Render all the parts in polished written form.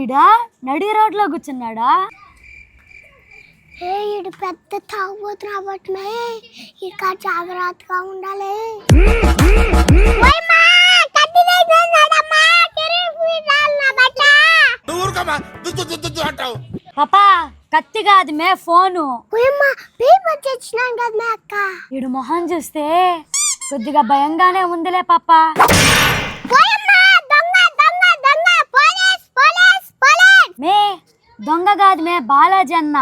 ఈడా నడి రోడ్లో కూర్చున్నాడా? ఈడు పెద్ద తాగుబోతున్నా బట్మే ఇక జాగ్రత్తగా ఉండాలి. పాపా కత్తి కాదు మే ఫోను. ఈడు మొహం చూస్తే కొద్దిగా భయంగానే ఉందిలే పాపా. మే దొంగ కాదు మే బాలాజీ అన్న.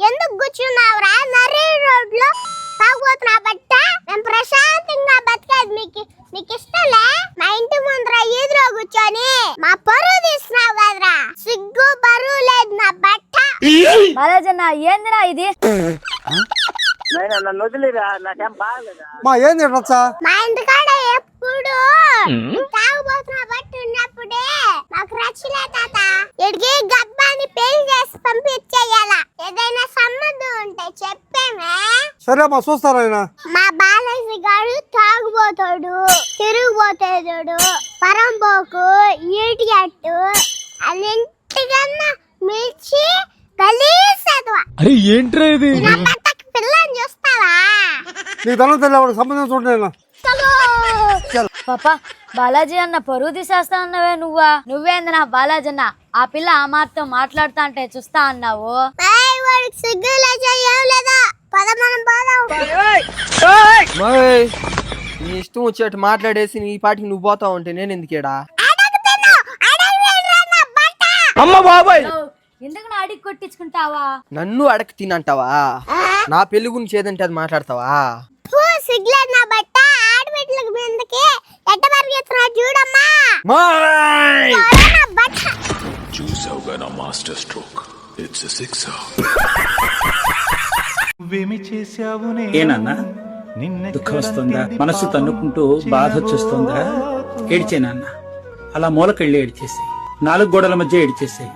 ఎందుకు కూర్చున్నావురా నర్రీ రోడ్ లో తాగుబోతున్నా బట్ట? మేము ప్రశాంతంగా బతికేది మీకు ఇష్టంలే? మా ఇంటి ముందర ఈదులో కూర్చొని మా పరువు తీస్తున్నావు కదరా, సిగ్గు బరువు లేదు నా బట్ట. బాలాజీ అన్న ఏందిరా ఇది? మా ఇంటికాడ ఎప్పుడు తాగుబోతున్నా బట్టి ఉన్నప్పుడే మాకు రచ్చలే తాత. ఇడికి గబ్బాని పెళ్లి చేసి పంపించేయాలా? ఏదైనా సంబంధం ఉంటే చెప్పేమే. సరే అమ్మా చూస్తారా? మా బాలాజీ గారు తాగుబోతాడు, తిరుగుబోతాడు, పరంబోకు, ఈడియట్టు, అన్నింటికన్నా మిర్చి గలీసెదవా. అరే ఏంట్రా ఇది? పిల్లని చూస్తావా? నీకు దండం తెల్ల సంబంధం చూడండి. పాపా బాలాజీ అన్న పరువు తీసేస్తా అన్నవే నువ్వేంది నా బాలాజీ అన్న? ఆ పిల్ల ఆ మాటతో మాట్లాడుతా అంటే చూస్తా అన్నావు. నీ ఇష్టం వచ్చేట్టు మాట్లాడేసి నీ పాటికి నువ్వు పోతా ఉంటే నేను ఎందుకేడా? అమ్మ బాబాయ్, ఎందుకు నా అడిగి కొట్టించుకుంటావా? నన్ను అడగ తినంటావా? నా పెళ్లి గురించి ఏదంటే అది మాట్లాడతావా? ఏనన్నా దుఃఖం వస్తుందా? మనసు తన్నుకుంటూ బాధ వచ్చేస్తుందా? ఏడ్చేనన్నా, అలా మూలకెళ్ళి ఏడ్చేసి 4 గోడల మధ్య ఏడ్చేసాయి.